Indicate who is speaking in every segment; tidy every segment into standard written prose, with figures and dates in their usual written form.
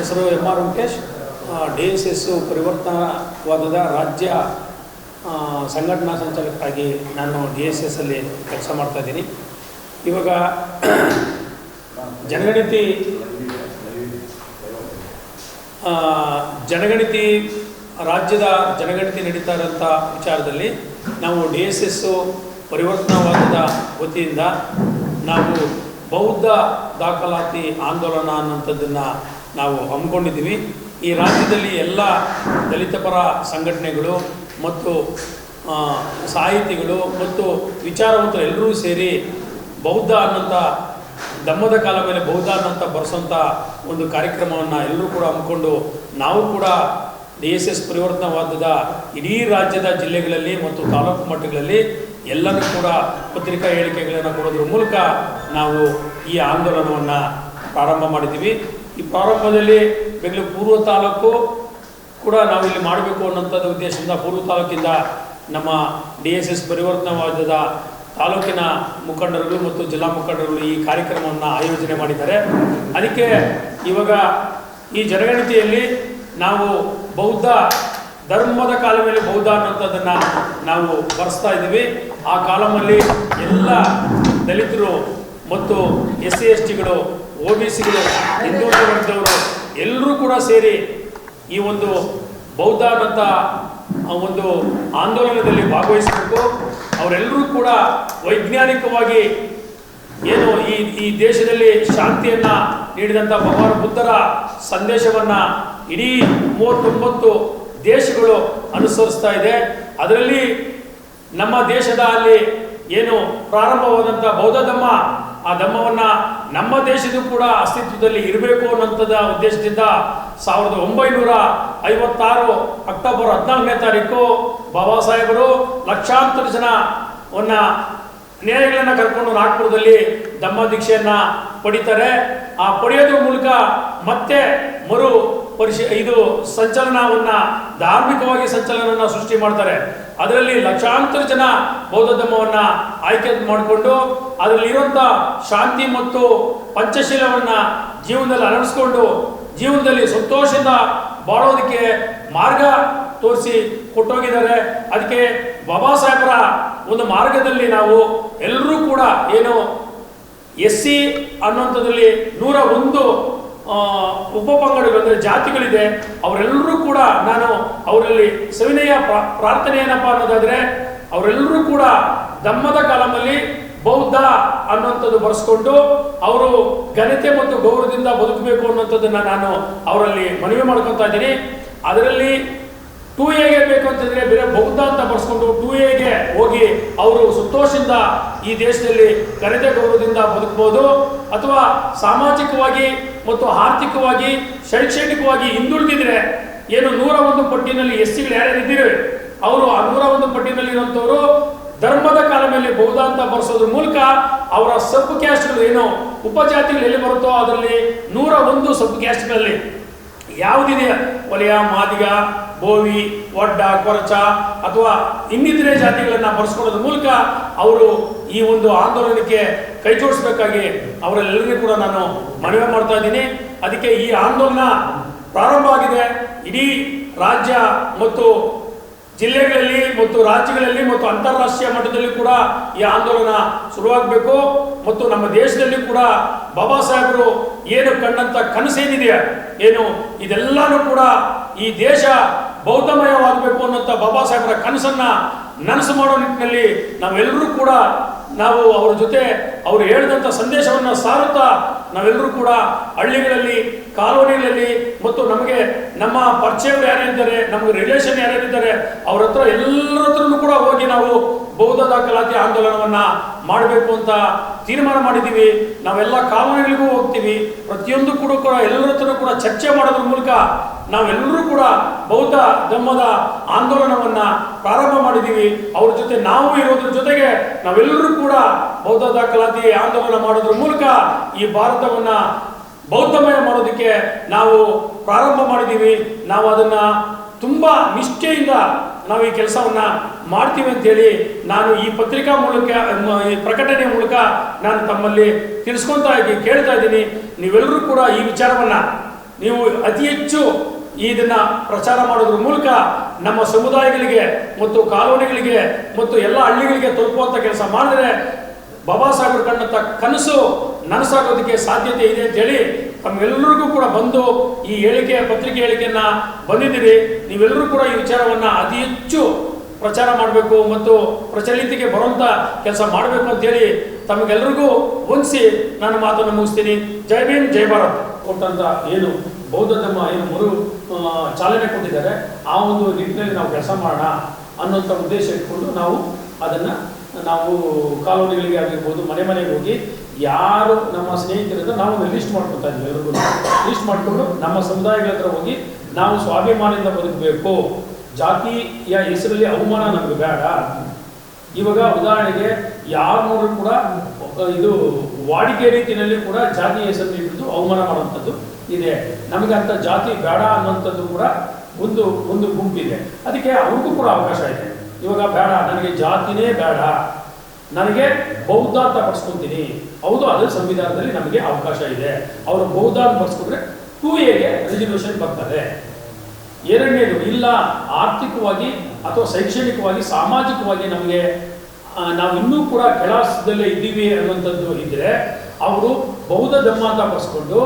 Speaker 1: ಹೆಸರು MR Venkatesh, DSS ಪರಿವರ್ತನವಾದದ ರಾಜ್ಯ ಸಂಘಟನಾ ಸಂಚಾಲಕರಾಗಿ ನಾನು DSS ಅಲ್ಲಿ ಕೆಲಸ ಮಾಡ್ತಾ ಇದ್ದೀನಿ. ಇವಾಗ ಜನಗಣತಿ ರಾಜ್ಯದ ಜನಗಣತಿ ನಡೀತಾ ಇರೋಂಥ ವಿಚಾರದಲ್ಲಿ ನಾವು DSS ಪರಿವರ್ತನವಾದದ ವತಿಯಿಂದ ನಾವು ಬೌದ್ಧ ದಾಖಲಾತಿ ಆಂದೋಲನ ಅನ್ನೋಂಥದ್ದನ್ನು ನಾವು ಹಮ್ಮಿಕೊಂಡಿದ್ದೀವಿ. ಈ ರಾಜ್ಯದಲ್ಲಿ ಎಲ್ಲ ದಲಿತ ಪರ ಸಂಘಟನೆಗಳು ಮತ್ತು ಸಾಹಿತಿಗಳು ಮತ್ತು ವಿಚಾರವಂತರು ಎಲ್ಲರೂ ಸೇರಿ ಬೌದ್ಧ ಅನ್ನೋಂಥ ಧಮ್ಮದ ಕಾಲ ಮೇಲೆ ಬೌದ್ಧ ಅನ್ನೋಂಥ ಬರೆಸೋಂಥ ಒಂದು ಕಾರ್ಯಕ್ರಮವನ್ನು ಎಲ್ಲರೂ ಕೂಡ ಹಮ್ಮಿಕೊಂಡು ನಾವು ಕೂಡ DSS ಪರಿವರ್ತನವಾದದ ಇಡೀ ರಾಜ್ಯದ ಜಿಲ್ಲೆಗಳಲ್ಲಿ ಮತ್ತು ತಾಲೂಕು ಮಟ್ಟಗಳಲ್ಲಿ ಎಲ್ಲರೂ ಕೂಡ ಪತ್ರಿಕಾ ಹೇಳಿಕೆಗಳನ್ನು ಕೊಡೋದ್ರ ಮೂಲಕ ನಾವು ಈ ಆಂದೋಲನವನ್ನು ಪ್ರಾರಂಭ ಮಾಡಿದ್ದೀವಿ. ಈ ಪ್ರಾರಂಭದಲ್ಲಿ ಬೆಂಗಳೂರು ಪೂರ್ವ ತಾಲೂಕು ಕೂಡ ನಾವಿಲ್ಲಿ ಮಾಡಬೇಕು ಅನ್ನೋಂಥದ್ದು ಉದ್ದೇಶದಿಂದ ಪೂರ್ವ ತಾಲೂಕಿಂದ ನಮ್ಮ DSS ಪರಿವರ್ತನವಾದದ ತಾಲೂಕಿನ ಮುಖಂಡರುಗಳು ಮತ್ತು ಜಿಲ್ಲಾ ಮುಖಂಡರುಗಳು ಈ ಕಾರ್ಯಕ್ರಮವನ್ನು ಆಯೋಜನೆ ಮಾಡಿದ್ದಾರೆ. ಅದಕ್ಕೆ ಇವಾಗ ಈ ಜನಗಣತಿಯಲ್ಲಿ ನಾವು ಬೌದ್ಧ ಧರ್ಮದ ಕಾಲ ಮೇಲೆ ಬೌದ್ಧ ಅನ್ನೋಂಥದ್ದನ್ನು ನಾವು ಬರೆಸ್ತಾ ಇದ್ದೀವಿ. ಆ ಕಾಲಮಲ್ಲಿ ಎಲ್ಲ ದಲಿತರು ಮತ್ತು SC STಗಳು OBCಗಳು ಹಿಂದುಳಿದ ವರ್ಗದವರು ಎಲ್ಲರೂ ಕೂಡ ಸೇರಿ ಈ ಒಂದು ಬೌದ್ಧ ಅನ್ನೋಂಥ ಒಂದು ಆಂದೋಲನದಲ್ಲಿ ಭಾಗವಹಿಸಬೇಕು. ಅವರೆಲ್ಲರೂ ಕೂಡ ವೈಜ್ಞಾನಿಕವಾಗಿ ಏನು ಈ ದೇಶದಲ್ಲಿ ಶಾಂತಿಯನ್ನು ನೀಡಿದಂಥ ಭಗವಾನ್ ಬುದ್ಧರ ಸಂದೇಶವನ್ನು ಇಡೀ 39 ದೇಶಗಳು ಅನುಸರಿಸ್ತಾ ಇದೆ. ಅದರಲ್ಲಿ ನಮ್ಮ ದೇಶದ ಅಲ್ಲಿ ಏನು ಪ್ರಾರಂಭವಾದಂಥ ಬೌದ್ಧ ಧಮ್ಮ, ಆ ಧಮ್ಮವನ್ನು ನಮ್ಮ ದೇಶದ ಕೂಡ ಅಸ್ತಿತ್ವದಲ್ಲಿ ಇರಬೇಕು ಅನ್ನೋಂಥದ್ದು ಉದ್ದೇಶದಿಂದ 1956 ಅಕ್ಟೋಬರ್ 14ನೇ ತಾರೀಕು ಬಾಬಾ ಸಾಹೇಬರು ಲಕ್ಷಾಂತರ ಜನವನ್ನ ನ್ಯಾಯಗಳನ್ನು ಕರ್ಕೊಂಡು ನಾಗ್ಪುರದಲ್ಲಿ ಧಮ್ಮ ದೀಕ್ಷೆಯನ್ನು ಪಡಿತಾರೆ. ಆ ಪಡೆಯೋದ್ರ ಮೂಲಕ ಮತ್ತೆ ಇದು ಸಂಚಲನವನ್ನು ಧಾರ್ಮಿಕವಾಗಿ ಸಂಚಲನವನ್ನು ಸೃಷ್ಟಿ ಮಾಡ್ತಾರೆ. ಅದರಲ್ಲಿ ಲಕ್ಷಾಂತರ ಜನ ಬೌದ್ಧ ಧಮ್ಮವನ್ನು ಆಯ್ಕೆ ಮಾಡಿಕೊಂಡು ಅದರಲ್ಲಿ ಇರುವಂಥ ಶಾಂತಿ ಮತ್ತು ಪಂಚಶೀಲವನ್ನು ಜೀವನದಲ್ಲಿ ಅಳವಡಿಸ್ಕೊಂಡು ಜೀವನದಲ್ಲಿ ಸಂತೋಷದಿಂದ ಬಾಳೋದಕ್ಕೆ ಮಾರ್ಗ ತೋರಿಸಿ ಕೊಟ್ಟೋಗಿದ್ದಾರೆ. ಅದಕ್ಕೆ ಬಾಬಾ ಸಾಹೇಬರ ಒಂದು ಮಾರ್ಗದಲ್ಲಿ ನಾವು ಎಲ್ಲರೂ ಕೂಡ ಏನು SC ಅನ್ನುವಂಥದ್ದಲ್ಲಿ 101 ಉಪಪಂಗಡಗಳು ಅಂದರೆ ಜಾತಿಗಳಿದೆ. ಅವರೆಲ್ಲರೂ ಕೂಡ ನಾನು ಅವರಲ್ಲಿ ಸವಿನಯ ಪ್ರಾರ್ಥನೆ ಏನಪ್ಪ ಅನ್ನೋದಾದರೆ ಅವರೆಲ್ಲರೂ ಕೂಡ ಧಮ್ಮದ ಕಾಲದಲ್ಲಿ ಬೌದ್ಧ ಅನ್ನುವಂಥದ್ದು ಬರೆಸ್ಕೊಂಡು ಅವರು ಘನತೆ ಮತ್ತು ಗೌರವದಿಂದ ಬದುಕಬೇಕು ಅನ್ನುವಂಥದ್ದನ್ನು ನಾನು ಅವರಲ್ಲಿ ಮನವಿ ಮಾಡ್ಕೊತಾ ಇದ್ದೀನಿ. ಅದರಲ್ಲಿ 2Aಗೆ ಬೇಕು ಅಂತಂದರೆ ಬೇರೆ ಬೌದ್ಧ ಅಂತ ಬರೆಸ್ಕೊಂಡು 2Aಗೆ ಹೋಗಿ ಅವರು ಸಂತೋಷದಿಂದ ಈ ದೇಶದಲ್ಲಿ ಘನತೆ ಗೌರವದಿಂದ ಬದುಕಬಹುದು. ಅಥವಾ ಸಾಮಾಜಿಕವಾಗಿ ಮತ್ತು ಆರ್ಥಿಕವಾಗಿ ಶೈಕ್ಷಣಿಕವಾಗಿ ಹಿಂದುಳಿದಿದ್ರೆ ಏನು 101 ಪಟ್ಟಿನಲ್ಲಿ SCಗಳು ಯಾರ್ಯಾರಿದ್ದೀರಿ ಅವರು ಆ 101 ಪಟ್ಟಿನಲ್ಲಿ ಇರುವಂಥವರು ಧರ್ಮದ ಕಾಲ ಮೇಲೆ ಬೌದ್ಧ ಅಂತ ಬರೆಸೋದ್ರ ಮೂಲಕ ಅವರ ಸಬ್ ಕ್ಯಾಸ್ಟ್ಗಳು ಏನು ಉಪಜಾತಿಗಳು ಎಲ್ಲಿ ಬರುತ್ತೋ ಅದರಲ್ಲಿ 101 ಸಬ್ ಕ್ಯಾಸ್ಟ್ಗಳಲ್ಲಿ ಯಾವುದಿದೆ ವಲಯ, ಮಾದಿಗ, ಬೋವಿ, ಒಡ್ಡ, ಕೊರಚ ಅಥವಾ ಇನ್ನಿತರೆ ಜಾತಿಗಳನ್ನು ಬರೆಸ್ಕೊಳ್ಳೋದ್ರ ಮೂಲಕ ಅವರು ಈ ಒಂದು ಆಂದೋಲನಕ್ಕೆ ಕೈ ಜೋಡಿಸಬೇಕಾಗಿ ಅವರೆಲ್ಲರಿಗೂ ಕೂಡ ನಾನು ಮನವಿ ಮಾಡ್ತಾ ಇದ್ದೀನಿ. ಅದಕ್ಕೆ ಈ ಆಂದೋಲನ ಪ್ರಾರಂಭ ಆಗಿದೆ. ಇಡೀ ರಾಜ್ಯ ಮತ್ತು ಜಿಲ್ಲೆಗಳಲ್ಲಿ ಮತ್ತು ರಾಜ್ಯಗಳಲ್ಲಿ ಮತ್ತು ಅಂತಾರಾಷ್ಟ್ರೀಯ ಮಟ್ಟದಲ್ಲಿ ಕೂಡ ಈ ಆಂದೋಲನ ಶುರುವಾಗಬೇಕು. ಮತ್ತು ನಮ್ಮ ದೇಶದಲ್ಲಿ ಕೂಡ ಬಾಬಾ ಸಾಹೇಬರು ಏನು ಕಂಡಂಥ ಕನಸೇನಿದೆ ಏನು ಇದೆಲ್ಲನೂ ಕೂಡ ಈ ದೇಶ ಬೌದ್ಧಮಯವಾಗಬೇಕು ಅನ್ನೋಂಥ ಬಾಬಾ ಸಾಹೇಬರ ಕನಸನ್ನು ನನಸು ಮಾಡೋ ನಿಟ್ಟಿನಲ್ಲಿ ನಾವೆಲ್ಲರೂ ಕೂಡ ನಾವು ಅವರ ಜೊತೆ ಅವರು ಹೇಳಿದಂಥ ಸಂದೇಶವನ್ನು ಸಾರುತ್ತಾ ನಾವೆಲ್ಲರೂ ಕೂಡ ಹಳ್ಳಿಗಳಲ್ಲಿ, ಕಾಲೋನಿಗಳಲ್ಲಿ ಮತ್ತು ನಮಗೆ ನಮ್ಮ ಪರಿಚಯವರು ಯಾರ್ಯಾರಿದ್ದಾರೆ, ನಮಗೆ ರಿಲೇಷನ್ ಯಾರ್ಯಾರಿದ್ದಾರೆ ಅವ್ರ ಹತ್ರ ಎಲ್ಲರ ಹತ್ರನೂ ಕೂಡ ಹೋಗಿ ನಾವು ಬೌದ್ಧ ದಾಖಲಾತಿ ಆಂದೋಲನವನ್ನು ಮಾಡಬೇಕು ಅಂತ ತೀರ್ಮಾನ ಮಾಡಿದ್ದೀವಿ. ನಾವೆಲ್ಲ ಕಾಲೋನಿಗಳಿಗೂ ಹೋಗ್ತೀವಿ. ಪ್ರತಿಯೊಂದು ಕೂಡ ಎಲ್ಲರ ಹತ್ರನೂ ಕೂಡ ಚರ್ಚೆ ಮಾಡೋದ್ರ ಮೂಲಕ ನಾವೆಲ್ಲರೂ ಕೂಡ ಬೌದ್ಧ ಧಮ್ಮದ ಆಂದೋಲನವನ್ನು ಪ್ರಾರಂಭ ಮಾಡಿದ್ದೀವಿ. ಅವ್ರ ಜೊತೆ ನಾವು ಇರೋದ್ರ ಜೊತೆಗೆ ನಾವೆಲ್ಲರೂ ಕೂಡ ಬೌದ್ಧ ದಾಖಲಾತಿ ಆಂದೋಲನ ಮಾಡೋದ್ರ ಮೂಲಕ ಈ ಭಾರತವನ್ನು ಬೌದ್ಧಮಯ ಮಾಡೋದಕ್ಕೆ ನಾವು ಪ್ರಾರಂಭ ಮಾಡಿದ್ದೀವಿ. ನಾವು ಅದನ್ನು ತುಂಬ ನಿಷ್ಠೆಯಿಂದ ನಾವು ಈ ಕೆಲಸವನ್ನು ಮಾಡ್ತೀವಿ ಅಂತೇಳಿ ನಾನು ಈ ಪತ್ರಿಕಾ ಮೂಲಕ ಈ ಪ್ರಕಟಣೆ ಮೂಲಕ ನಾನು ತಮ್ಮಲ್ಲಿ ತಿಳಿಸ್ಕೊತಾ ಕೇಳ್ತಾ ಇದ್ದೀನಿ. ನೀವೆಲ್ಲರೂ ಕೂಡ ಈ ವಿಚಾರವನ್ನು ನೀವು ಅತಿ ಹೆಚ್ಚು ಇದನ್ನ ಪ್ರಚಾರ ಮಾಡೋದ್ರ ಮೂಲಕ ನಮ್ಮ ಸಮುದಾಯಗಳಿಗೆ ಮತ್ತು ಕಾಲೋನಿಗಳಿಗೆ ಮತ್ತು ಎಲ್ಲ ಹಳ್ಳಿಗಳಿಗೆ ತಲುಪುವಂಥ ಕೆಲಸ ಮಾಡಿದ್ರೆ ಬಾಬಾ ಸಾಹೇಬರು ಕಂಡಂಥ ಕನಸು ನನಸಾಗೋದಕ್ಕೆ ಸಾಧ್ಯತೆ ಇದೆ ಅಂತೇಳಿ ತಮ್ಮೆಲ್ಲರಿಗೂ ಕೂಡ ಬಂದು ಈ ಪತ್ರಿಕೆ ಹೇಳಿಕೆಯನ್ನ ಬಂದಿದ್ದೀರಿ. ನೀವೆಲ್ಲರೂ ಕೂಡ ಈ ವಿಚಾರವನ್ನ ಅತಿ ಹೆಚ್ಚು ಪ್ರಚಾರ ಮಾಡಬೇಕು ಮತ್ತು ಪ್ರಚಲಿತಿಗೆ ಬರುವಂತ ಕೆಲಸ ಮಾಡಬೇಕು ಅಂತೇಳಿ ತಮಗೆಲ್ಲರಿಗೂ ಹೊಂದಿಸಿ ನಾನು ಮಾತನ್ನು ಮುಗಿಸ್ತೀನಿ. ಜೈ ಭೀಮ್ ಜೈ ಭಾರತ್ ಕೊಟ್ಟಂತ ಏನು ಬೌದ್ಧ ಧರ್ಮ ಏನು ಮರು ಚಾಲನೆ ಕೊಟ್ಟಿದ್ದಾರೆ ಆ ಒಂದು ನಿಟ್ಟಿನಲ್ಲಿ ನಾವು ಕೆಲಸ ಮಾಡೋಣ ಅನ್ನೋಂಥ ಉದ್ದೇಶ ಇಟ್ಕೊಂಡು ನಾವು ಕಾಲೋನಿಗಳಿಗೆ ಆಗಿರ್ಬೋದು ಮನೆ ಮನೆಗೆ ಹೋಗಿ ಯಾರು ನಮ್ಮ ಸ್ನೇಹಿತರಿಂದ ನಾವು ಲಿಸ್ಟ್ ಮಾಡ್ಕೊತಾ ಇದ್ವಿ. ಎಲ್ಲರಿಗೂ ಲಿಸ್ಟ್ ಮಾಡಿಕೊಂಡು ನಮ್ಮ ಸಮುದಾಯಗಳ ಹತ್ರ ಹೋಗಿ ನಾವು ಸ್ವಾಭಿಮಾನದಿಂದ ಬದುಕಬೇಕು, ಜಾತಿಯ ಹೆಸರಲ್ಲಿ ಅವಮಾನ ನಮಗೆ ಬೇಡ. ಇವಾಗ ಉದಾಹರಣೆಗೆ ಯಾರು ಕೂಡ ಇದು ವಾಡಿಕೆ ರೀತಿಯಲ್ಲಿ ಕೂಡ ಜಾತಿ ಹೆಸರಲ್ಲಿ ಹಿಡಿದು ಅವಮಾನ ಮಾಡುವಂಥದ್ದು ಇದೆ. ನಮಗೆ ಅಂತ ಜಾತಿ ಬೇಡ ಅನ್ನುವಂಥದ್ದು ಕೂಡ ಒಂದು ಗುಂಪಿದೆ. ಅದಕ್ಕೆ ಅವ್ರಿಗೂ ಕೂಡ ಅವಕಾಶ ಇದೆ. ಇವಾಗ ಬೇಡ, ನನಗೆ ಜಾತಿನೇ ಬೇಡ, ನನಗೆ ಬೌದ್ಧ ಅಂತ ಪಡಿಸ್ಕೊತೀನಿ. ಹೌದು, ಅದೇ ಸಂವಿಧಾನದಲ್ಲಿ ನಮಗೆ ಅವಕಾಶ ಇದೆ. ಅವರು ಬೌದ್ಧ ಅಂತ ಪಡಿಸ್ಕೊಂಡ್ರೆ 2A ರಿಸರ್ವೇಷನ್ ಬರ್ತದೆ. ಎರಡನೇದು, ಇಲ್ಲ ಆರ್ಥಿಕವಾಗಿ ಅಥವಾ ಶೈಕ್ಷಣಿಕವಾಗಿ ಸಾಮಾಜಿಕವಾಗಿ ನಮಗೆ ನಾವು ಇನ್ನೂ ಕೂಡ ಕೆಲಸದಲ್ಲೇ ಇದ್ದೀವಿ ಅನ್ನುವಂಥದ್ದು ಇದ್ದರೆ ಅವರು ಬೌದ್ಧ ಧರ್ಮ ಅಂತ ಪಡಿಸ್ಕೊಂಡು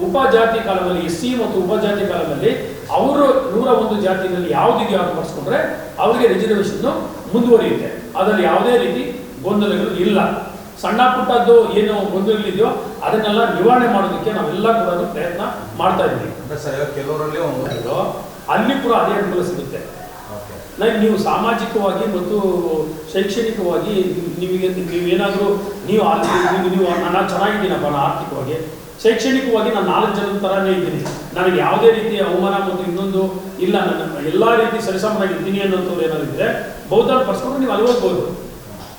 Speaker 1: ಉಪಜಾತಿ ಕಾಲದಲ್ಲಿ SC ಮತ್ತು ಉಪಜಾತಿ ಕಾಲದಲ್ಲಿ ಅವರು 101 ಜಾತಿನಲ್ಲಿ ಯಾವುದಿದೆಯೋ ಅಂತ ಪಡಿಸ್ಕೊಂಡ್ರೆ ಅವರಿಗೆ ರಿಸರ್ವೇಷನ್ ಮುಂದುವರಿಯುತ್ತೆ. ಅದರಲ್ಲಿ ಯಾವುದೇ ರೀತಿ ಗೊಂದಲಗಳು ಇಲ್ಲ. ಸಣ್ಣ ಪುಟ್ಟದ್ದು ಏನು ಗೊಂದಲಗಳಿದೆಯೋ ಅದನ್ನೆಲ್ಲ ನಿವಾರಣೆ ಮಾಡೋದಕ್ಕೆ ನಾವೆಲ್ಲ ಕೂಡ ಪ್ರಯತ್ನ ಮಾಡ್ತಾ ಇದ್ದೀವಿ.
Speaker 2: ಕೆಲವರಲ್ಲಿ
Speaker 1: ಅಲ್ಲಿ ಕೂಡ ಅದೇ ಅನುಕೂಲ ಸಿಗುತ್ತೆ. ನೀವು ಸಾಮಾಜಿಕವಾಗಿ ಮತ್ತು ಶೈಕ್ಷಣಿಕವಾಗಿ ನೀವೇನಾದರೂ ನೀವು ನಾನು ಚೆನ್ನಾಗಿದ್ದೀನಪ್ಪ, ನಾನು ಆರ್ಥಿಕವಾಗಿ ಶೈಕ್ಷಣಿಕವಾಗಿ ನಾನು 4 ಜನದ ಥರನೇ ಇದ್ದೀನಿ, ನನಗೆ ಯಾವುದೇ ರೀತಿಯ ಅವಮಾನ ಮತ್ತು ಇನ್ನೊಂದು ಇಲ್ಲ, ನನ್ನ ಎಲ್ಲ ರೀತಿ ಸರಿಸಮನಾಗಿದ್ದೀನಿ ಅನ್ನೋಂಥವ್ರು ಏನಾದ್ರು ಇದ್ದರೆ ಬೌದ್ಧ ಪಡಿಸ್ಕೊಂಡು ನೀವು ಅಲ್ಲಿ ಹೋಗ್ಬೋದು.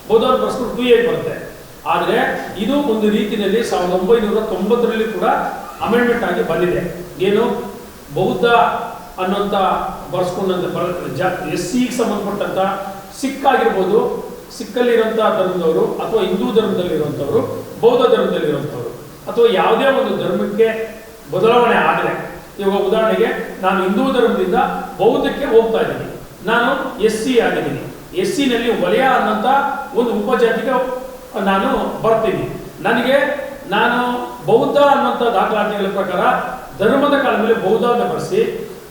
Speaker 1: ಬೌದ್ಧ ಪಡಿಸ್ಕೊಂಡು 2A ಬರುತ್ತೆ. ಆದರೆ ಇದು ಒಂದು ರೀತಿಯಲ್ಲಿ 1990ರಲ್ಲಿ ಕೂಡ ಅಮೆಂಡ್ಮೆಂಟ್ ಆಗಿ ಬಂದಿದೆ. ಏನು ಬೌದ್ಧ ಅನ್ನೋಂಥ ಬರ್ಸ್ಕೊಂಡಂತ SCಗೆ ಸಂಬಂಧಪಟ್ಟಂತ ಸಿಖ್ ಆಗಿರ್ಬೋದು, ಸಿಕ್ಕಲ್ಲಿರುವಂಥ ಧರ್ಮದವರು ಅಥವಾ ಹಿಂದೂ ಧರ್ಮದಲ್ಲಿರುವಂಥವ್ರು, ಬೌದ್ಧ ಧರ್ಮದಲ್ಲಿರುವಂಥವ್ರು ಅಥವಾ ಯಾವುದೇ ಒಂದು ಧರ್ಮಕ್ಕೆ ಬದಲಾವಣೆ ಆದರೆ, ಇವಾಗ ಉದಾಹರಣೆಗೆ ನಾನು ಹಿಂದೂ ಧರ್ಮದಿಂದ ಬೌದ್ಧಕ್ಕೆ ಹೋಗ್ತಾ ಇದ್ದೀನಿ, ನಾನು SC ಆಗಿದ್ದೀನಿ, SCನಲ್ಲಿ ವಲಯ ಅನ್ನೋಂಥ ಒಂದು ಉಪಜಾತಿಗೆ ನಾನು ಬರ್ತೀನಿ. ನಾನು ಬೌದ್ಧ ಅನ್ನೋಂಥ ದಾಖಲಾತಿಗಳ ಪ್ರಕಾರ ಧರ್ಮದ ಕಾಲ ಮೇಲೆ ಬೌದ್ಧ ಅಂತ ಬರೆಸಿ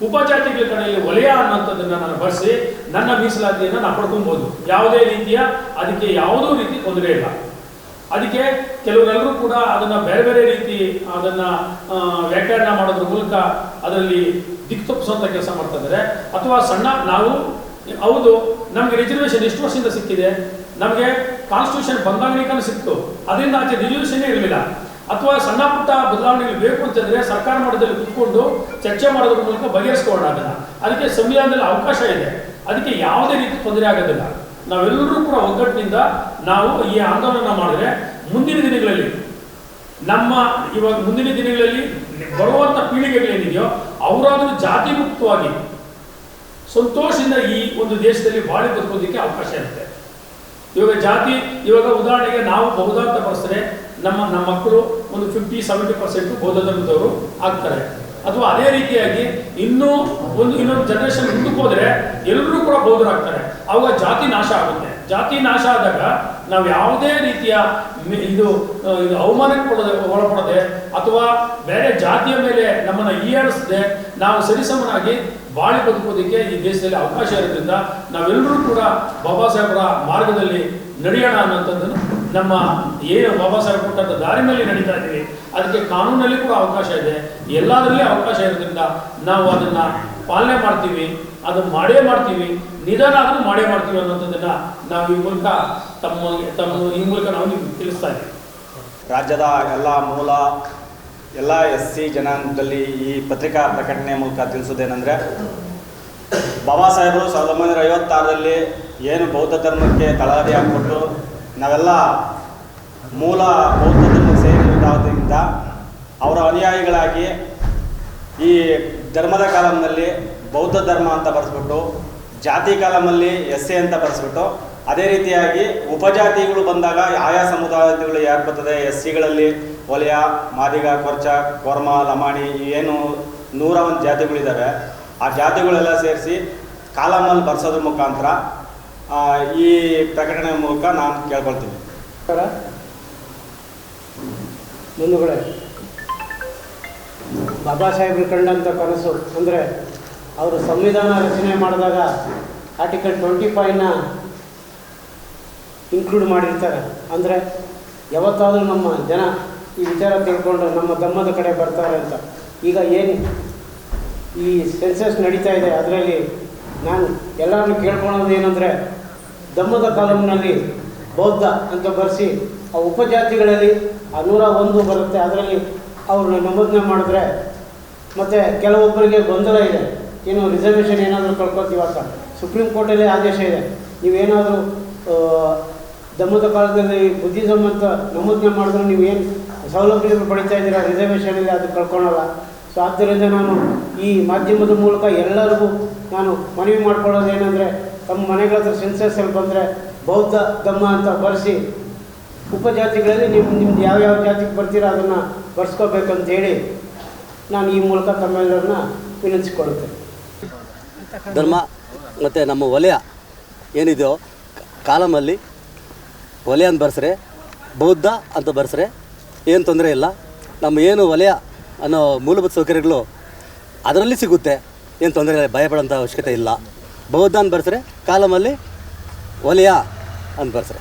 Speaker 1: ಉಪಜಾತಿಗಳ ಕಡೆಯಲ್ಲಿ ವಲಯ ಅನ್ನೋಂಥದ್ದನ್ನು ನಾನು ಬರೆಸಿ ನನ್ನ ಮೀಸಲಾತಿಯನ್ನು ನಾನು ಪಡ್ಕೊಬೋದು. ಯಾವುದೇ ರೀತಿಯ ಅದಕ್ಕೆ ಯಾವುದೋ ರೀತಿ ತೊಂದರೆ ಇಲ್ಲ. ಅದಕ್ಕೆ ಕೆಲವರೆಲ್ಲರೂ ಕೂಡ ಅದನ್ನು ಬೇರೆ ಬೇರೆ ರೀತಿ ಅದನ್ನು ವ್ಯಾಖ್ಯಾನ ಮಾಡೋದ್ರ ಮೂಲಕ ಅದರಲ್ಲಿ ದಿಕ್ಕು ತಪ್ಪಿಸುವಂಥ ಕೆಲಸ ಮಾಡ್ತಾ ಇದ್ದಾರೆ. ಅಥವಾ ನಾವು ಹೌದು, ನಮಗೆ ರಿಸರ್ವೇಷನ್ ಎಷ್ಟು ವರ್ಷದಿಂದ ಸಿಕ್ಕಿದೆ, ನಮಗೆ ಕಾನ್ಸ್ಟಿಟ್ಯೂಷನ್ ಬಂದಾವಣೆಗೂ ಸಿಕ್ತು, ಅದರಿಂದ ಆಚೆ ರಿಸರ್ವೇಷನ್ನೇ ಇರಲಿಲ್ಲ. ಅಥವಾ ಸಣ್ಣ ಪುಟ್ಟ ಬದಲಾವಣೆಗಳು ಬೇಕು ಅಂತಂದ್ರೆ ಸರ್ಕಾರ ಮಟ್ಟದಲ್ಲಿ ಕುತ್ಕೊಂಡು ಚರ್ಚೆ ಮಾಡೋದ್ರ ಮೂಲಕ ಬಗೆಹರಿಸ್ಕೊಳ್ಳೋಣ ಅದನ್ನ. ಅದಕ್ಕೆ ಸಂವಿಧಾನದಲ್ಲಿ ಅವಕಾಶ ಇದೆ. ಅದಕ್ಕೆ ಯಾವುದೇ ರೀತಿ ತೊಂದರೆ ಆಗೋದಿಲ್ಲ. ನಾವೆಲ್ಲರೂ ಕೂಡ ಒಗ್ಗಟ್ಟಿನಿಂದ ನಾವು ಈ ಆಂದೋಲನ ಮಾಡಿದ್ರೆ ಮುಂದಿನ ದಿನಗಳಲ್ಲಿ ಮುಂದಿನ ದಿನಗಳಲ್ಲಿ ಬರುವಂತ ಪೀಳಿಗೆಗಳೇನಿದೆಯೋ ಅವರಾದ್ರೂ ಜಾತಿ ಮುಕ್ತವಾಗಿ ಸಂತೋಷದಿಂದ ಈ ಒಂದು ದೇಶದಲ್ಲಿ ಬಾಳಿ ಬದುಕೋದಕ್ಕೆ ಅವಕಾಶ ಇರುತ್ತೆ. ಇವಾಗ ಉದಾಹರಣೆಗೆ ನಾವು ಬೌದ್ಧ ಅಂತ ಬರೆಸಿದ್ರೆ ನಮ್ಮ ಮಕ್ಕಳು ಒಂದು 50-70% ಬೌದ್ಧ ಧರ್ಮದವರು ಆಗ್ತಾರೆ. ಅಥವಾ ಅದೇ ರೀತಿಯಾಗಿ ಇನ್ನೊಂದು ಜನರೇಷನ್ ಮುಂದಕ್ಕೆ ಹೋದ್ರೆ ಎಲ್ಲರೂ ಕೂಡ ಬೌದ್ಧರಾಗ್ತಾರೆ. ಅವಾಗ ಜಾತಿ ನಾಶ ಆಗುತ್ತೆ. ಜಾತಿ ನಾಶ ಆದಾಗ ನಾವು ಯಾವುದೇ ರೀತಿಯ ಇದು ಅವಮಾನಕ್ಕೆ ಒಳಪಡದೆ ಅಥವಾ ಬೇರೆ ಜಾತಿಯ ಮೇಲೆ ನಮ್ಮನ್ನು ಹೀಯಾಳಿಸದೆ ನಾವು ಸರಿಸಮನಾಗಿ ಬಾಳಿ ಬದುಕೋದಕ್ಕೆ ಈ ದೇಶದಲ್ಲಿ ಅವಕಾಶ ಇರೋದ್ರಿಂದ ನಾವೆಲ್ಲರೂ ಕೂಡ ಬಾಬಾ ಸಾಹೇಬರ ಮಾರ್ಗದಲ್ಲಿ ನಡೆಯೋಣ ಅನ್ನೋಂಥದ್ದನ್ನು ನಮ್ಮ ಏನು ಬಾಬಾ ಸಾಹೇಬ್ ಕೊಟ್ಟಂಥ ದಾರಿ ಮೇಲೆ ನಡೀತಾ ಇದ್ದೀವಿ. ಅದಕ್ಕೆ ಕಾನೂನಲ್ಲಿ ಕೂಡ ಅವಕಾಶ ಇದೆ, ಎಲ್ಲದರಲ್ಲಿ ಅವಕಾಶ ಇರೋದ್ರಿಂದ ನಾವು ಅದನ್ನು ಪಾಲನೆ ಮಾಡ್ತೀವಿ, ಅದನ್ನು ಮಾಡೇ ಮಾಡ್ತೀವಿ, ನಿಧಾನ ಆದರೂ ಮಾಡೇ ಮಾಡ್ತೀವಿ ಅನ್ನೋಂಥದ್ದನ್ನು ನಾವು ಈ ಮೂಲಕ ಈ ಮೂಲಕ ನಾವು ನಿಮ್ಗೆ ತಿಳಿಸ್ತಾ ಇದ್ದೀವಿ.
Speaker 3: ರಾಜ್ಯದ ಎಲ್ಲ SC ಜನಾಂಗದಲ್ಲಿ ಈ ಪತ್ರಿಕಾ ಪ್ರಕಟಣೆ ಮೂಲಕ ತಿಳಿಸೋದೇನೆಂದರೆ, ಬಾಬಾ ಸಾಹೇಬರು 1956ರಲ್ಲಿ ಏನು ಬೌದ್ಧ ಧರ್ಮಕ್ಕೆ ತಳಹದಿ ಹಾಕ್ಬಿಟ್ಟು ನಾವೆಲ್ಲ ಮೂಲ ಬೌದ್ಧ ಧರ್ಮಕ್ಕೆ ಸೇರಿರುವುದರಿಂದ ಅವರ ಅನುಯಾಯಿಗಳಾಗಿ ಈ ಧರ್ಮದ ಕಾಲಂನಲ್ಲಿ ಬೌದ್ಧ ಧರ್ಮ ಅಂತ ಬರೆಸ್ಬಿಟ್ಟು ಜಾತಿ ಕಾಲಮಲ್ಲಿ SC ಅಂತ ಬರೆಸ್ಬಿಟ್ಟು ಅದೇ ರೀತಿಯಾಗಿ ಉಪಜಾತಿಗಳು ಬಂದಾಗ ಆಯಾ ಸಮುದಾಯಗಳು ಯಾರು ಬರ್ತದೆ, ಎಸ್ ಸಿಗಳಲ್ಲಿ ವಲಯ, ಮಾದಿಗ, ಕೊರ್ಚ, ಕೊರ್ಮ, ಲಮಾಣಿ ಏನು 101 ಜಾತಿಗಳಿದ್ದಾವೆ. ಆ ಜಾತಿಗಳೆಲ್ಲ ಸೇರಿಸಿ ಕಾಲಮಲ್ಲಿ ಬರ್ಸೋದ್ರ ಮುಖಾಂತರ ಈ ಪ್ರಕಟಣೆ ಮೂಲಕ ನಾನು ಕೇಳ್ಕೊಳ್ತೀನಿ.
Speaker 2: ಮುಂದುಗಡೆ ಬಾಬಾ ಸಾಹೇಬರು ಕಂಡಂಥ ಕನಸು ಅಂದರೆ ಅವರು ಸಂವಿಧಾನ ರಚನೆ ಮಾಡಿದಾಗ ಆರ್ಟಿಕಲ್ 25ನ ಇನ್ಕ್ಲೂಡ್ ಮಾಡಿರ್ತಾರೆ. ಅಂದರೆ ಯಾವತ್ತಾದರೂ ನಮ್ಮ ಜನ ಈ ವಿಚಾರ ತಿಳ್ಕೊಂಡು ನಮ್ಮ ಧಮ್ಮದ ಕಡೆ ಬರ್ತಾರೆ ಅಂತ. ಈಗ ಏನು ಈ ಸೆನ್ಸಸ್ ನಡೀತಾ ಇದೆ ಅದರಲ್ಲಿ ನಾನು ಎಲ್ಲರನ್ನು ಕೇಳ್ಕೊಳ್ಳೋದು ಏನಂದರೆ, ಧಮ್ಮದ ಕಾಲಮ್ನಲ್ಲಿ ಬೌದ್ಧ ಅಂತ ಬರೆಸಿ ಆ ಉಪಜಾತಿಗಳಲ್ಲಿ 101 ಬರುತ್ತೆ, ಅದರಲ್ಲಿ ಅವ್ರನ್ನ ನಮೂದನೆ ಮಾಡಿದ್ರೆ. ಮತ್ತು ಕೆಲವೊಬ್ಬರಿಗೆ ಗೊಂದಲ ಇದೆ, ಏನು ರಿಸರ್ವೇಷನ್ ಏನಾದರೂ ಕಳ್ಕೊತೀವ ಅಂತ. ಸುಪ್ರೀಂ ಕೋರ್ಟಲ್ಲಿ ಆದೇಶ ಇದೆ, ನೀವೇನಾದರೂ ಧಮ್ಮದ ಕಾಲದಲ್ಲಿ ಬುದ್ಧಿಸಮ್ ಅಂತ ನಮೂದನೆ ಮಾಡಿದ್ರೆ ನೀವೇನು ಸೌಲಭ್ಯಗಳು ಪಡಿತಾ ಇದ್ದೀರಾ ರಿಸರ್ವೇಷನಲ್ಲಿ ಅದು ಕಳ್ಕೊಳಲ್ಲ. ಸೊ ಆದ್ದರಿಂದ ನಾನು ಈ ಮಾಧ್ಯಮದ ಮೂಲಕ ಎಲ್ಲರಿಗೂ ನಾನು ಮನವಿ ಮಾಡ್ಕೊಳ್ಳೋದು ಏನಂದರೆ, ತಮ್ಮ ಮನೆಗಳ ಹತ್ರ ಸೆನ್ಸಸ್ಸಲ್ಲಿ ಬಂದರೆ ಬೌದ್ಧ ಧಮ್ಮ ಅಂತ ಬರೆಸಿ ಉಪಜಾತಿಗಳಲ್ಲಿ ನಿಮ್ದು ಯಾವ್ಯಾವ ಜಾತಿಗೆ ಬರ್ತೀರೋ ಅದನ್ನು ಬರ್ಸ್ಕೋಬೇಕಂತ ಹೇಳಿ ನಾನು ಈ ಮೂಲಕ ತಮ್ಮೆಲ್ಲರನ್ನ ವಿನಂತಿಸಿಕೊಳ್ಳುತ್ತೇನೆ.
Speaker 4: ಧರ್ಮ ಮತ್ತು ನಮ್ಮ ವಲಯ ಏನಿದೆಯೋ ಕಾಲಮಲ್ಲಿ ವಲಯ ಅಂತ ಬರ್ಸ್ರೆ, ಬೌದ್ಧ ಅಂತ ಬರ್ಸ್ರೆ ಏನು ತೊಂದರೆ ಇಲ್ಲ. ನಮ್ಮ ಏನು ವಲಯ ಅನ್ನೋ ಮೂಲಭೂತ ಸೌಕರ್ಯಗಳು ಅದರಲ್ಲಿ ಸಿಗುತ್ತೆ, ಏನು ತೊಂದರೆ ಇಲ್ಲ, ಭಯಪಡೋಂಥ ಅವಶ್ಯಕತೆ ಇಲ್ಲ. ಬೌದ್ಧ ಅಂತ ಬರ್ಸ್ರೆ, ಕಾಲಮಲ್ಲಿ ವಲಯ ಅಂತ ಬರ್ಸ್ರೆ.